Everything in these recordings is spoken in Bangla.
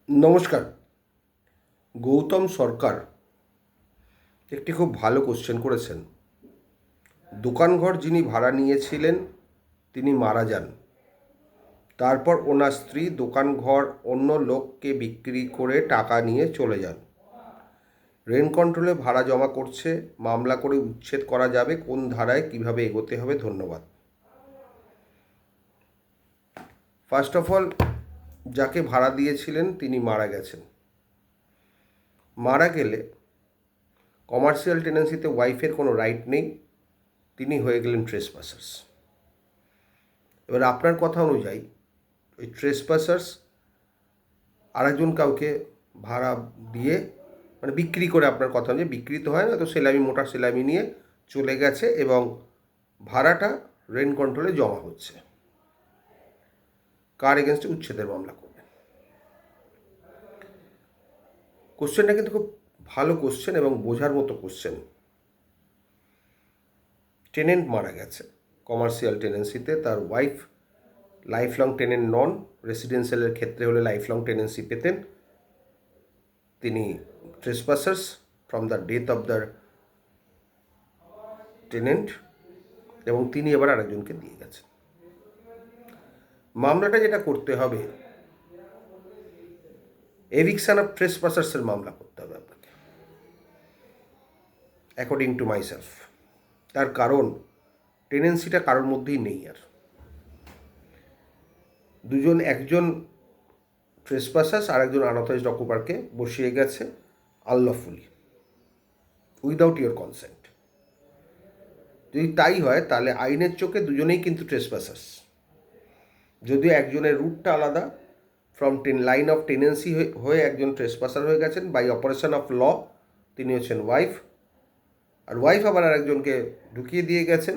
নমস্কার। গৌতম সরকার একটি খুব ভালো কোশ্চেন করেছেন। দোকানঘর যিনি ভাড়া নিয়েছিলেন তিনি মারা যান, তারপর ওনার স্ত্রী দোকানঘর অন্য লোককে বিক্রি করে টাকা নিয়ে চলে যান। রেন্ট কন্ট্রোলে ভাড়া জমা করছে, মামলা করে উচ্ছেদ করা যাবে, কোন ধারায় কিভাবে এগোতে হবে? ধন্যবাদ। ফার্স্ট অফ অল, যাকে ভাড়া দিয়েছিলেন তিনি মারা গেছেন। মারা গেলে কমার্শিয়াল টেনেন্সিতে ওয়াইফের কোনো রাইট নেই, তিনি হয়ে গেলেন ট্রেসপাসার্স। এবার আপনার কথা অনুযায়ী ওই ট্রেসপাসার্স আরেকজন কাউকে ভাড়া দিয়ে মানে বিক্রি করে, আপনার কথা অনুযায়ী বিক্রি তো হয় না, তো সেলামি মোটা সেলামি নিয়ে চলে গেছে এবং ভাড়াটা রেন্ট কন্ট্রোলে জমা হচ্ছে। কার এগেনস্টে উচ্ছেদের মামলা করবেন? কোশ্চেনটা কিন্তু খুব ভালো কোশ্চেন এবং বোঝার মতো কোশ্চেন। টেনেন্ট মারা গেছে কমার্শিয়াল টেনেন্সিতে, তার wife life long tenant non, রেসিডেন্সিয়ালের ক্ষেত্রে হলে লাইফ লং টেনেন্সি পেতেন। তিনি trespassers from the death of the tenant এবং তিনি এবার আরেকজনকে দিয়ে গেছেন। মামলাটা যেটা করতে হবে, এভিকশন অফ ট্রেসপাসার্সের মামলা করতে হবে আপনাকে, অ্যাকর্ডিং টু মাই সেলফ। তার কারণ টেনেন্সিটা কারোর মধ্যেই নেই। আর একজন ট্রেসপাসার্স আর একজন আনঅথরাইজড অকুপারকে বসিয়ে গেছে আনলফুলি, উইদাউট ইয়োর কনসেন্ট। যদি তাই হয় তাহলে আইনের চোখে দুজনেই কিন্তু ট্রেসপাসার্স, যদিও একজনের রুটটা আলাদা। ফ্রম লাইন অফ টেনেন্সি হয়ে একজন ট্রেসপাসার হয়ে গেছেন বাই অপারেশন অফ ল, তিনি হচ্ছেন ওয়াইফ। আর ওয়াইফ আবার আরেকজনকে ঢুকিয়ে দিয়ে গেছেন,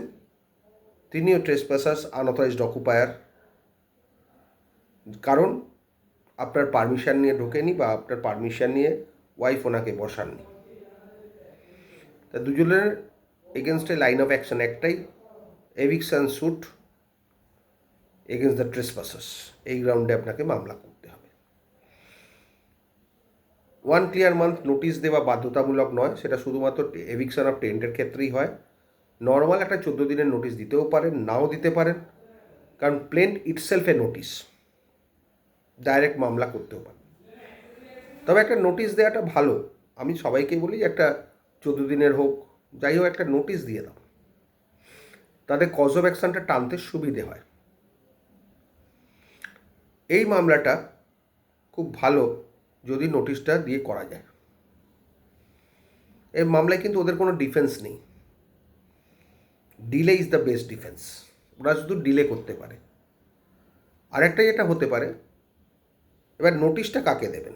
তিনিও ট্রেসপাসার্স আনঅথরাইজড অকুপায়ার। কারণ আপনার পারমিশন নিয়ে ঢোকেনি বা আপনার পারমিশন নিয়ে ওয়াইফ ওনাকে বসাননি। তা দুজনের এগেনস্টে লাইন অফ অ্যাকশন একটাই, এভিকশন স্যুট এগেনস্ট দ্য ট্রেসপাসার্স। এই গ্রাউন্ডে আপনাকে মামলা করতে হবে। 1 ক্লিয়ার মান্থ নোটিশ দেওয়া বাধ্যতামূলক নয়, সেটা শুধুমাত্র এভিকশন অফ টেন্টের ক্ষেত্রেই হয়। নর্মাল একটা 14 দিনের নোটিশ দিতেও পারেন, নাও দিতে পারেন, কারণ প্লেন্ট ইটসেলফ এ নোটিশ, ডাইরেক্ট মামলা করতেও পারেন। তবে একটা নোটিশ দেওয়াটা ভালো। আমি সবাইকেই বলি একটা 14 দিনের হোক, যাই হোক, একটা নোটিশ দিয়ে দাও, তাদের কজ অফ অ্যাকশনটা টানতে সুবিধে হয়। এই মামলাটা খুব ভালো যদি নোটিশটা দিয়ে করা যায়। এই মামলায় কিন্তু ওদের কোনো ডিফেন্স নেই। Delay is the best defence. ওরা শুধু ডিলে করতে পারে। আরেকটা যেটা হতে পারে, এবার নোটিশটা কাকে দেবেন,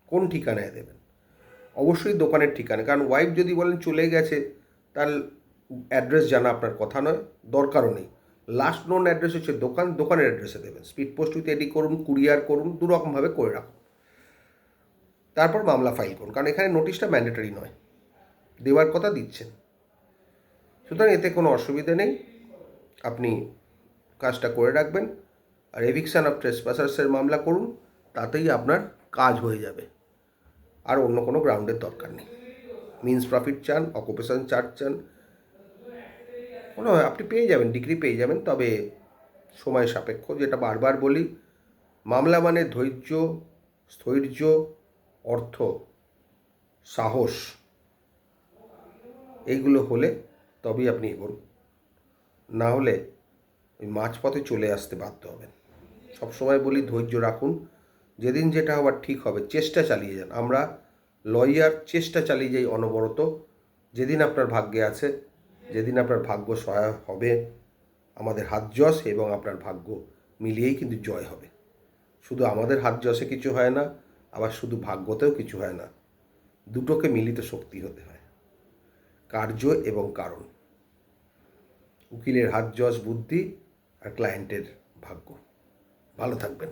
কোন ঠিকানায় দেবেন? অবশ্যই দোকানের ঠিকানা, কারণ ওয়াইফ যদি বলেন চলে গেছে, তার অ্যাড্রেস জানা আপনার কথা নয়, দরকারও নেই। লাস্ট নোন অ্যাড্রেস হচ্ছে দোকান, দোকানের অ্যাড্রেসে দেবেন। স্পিড পোস্ট উইথ এডি করুন, কুরিয়ার করুন, দুরকমভাবে করে রাখুন, তারপর মামলা ফাইল করুন, কারণ এখানে নোটিশটা ম্যান্ডেটরি নয়, দেওয়ার কথা দিচ্ছেন। সুতরাং এতে কোনো অসুবিধা নেই, আপনি কাজটা করে রাখবেন। আর এভিকশন অফ ট্রেসপাসার্সের মামলা করুন, তাতেই আপনার কাজ হয়ে যাবে। আর অন্য কোনো গ্রাউন্ডের দরকার নেই। মিন্স প্রফিট চান, অকুপেশন চার্জ চান, কোনো আপনি পেয়ে যাবেন, ডিগ্রি পেয়ে যাবেন, তবে সময় সাপেক্ষ। যেটা বারবার বলি, মামলা মানে ধৈর্য, স্থৈর্য, অর্থ, সাহস, এইগুলো হলে তবেই আপনি এগোন, না হলে ওই মাঝপথে চলে আসতে বাধ্য হবেন। সবসময় বলি ধৈর্য রাখুন, যেদিন যেটা হওয়ার ঠিক হবে, চেষ্টা চালিয়ে যান। আমরা লয়ার চেষ্টা চালিয়ে যাই অনবরত। যেদিন আপনার ভাগ্যে আছে, যেদিন আপনার ভাগ্য সহায় হবে, আমাদের হাত যশ এবং আপনার ভাগ্য মিলিয়েই কিন্তু জয় হবে। শুধু আমাদের হাত যশে কিছু হয় না, আবার শুধু ভাগ্যতেও কিছু হয় না, দুটোকে মিলিত শক্তি হতে হয়, কার্য এবং কারণ। উকিলের হাত যশ বুদ্ধি, আর ক্লায়েন্টের ভাগ্য। ভালো থাকবেন।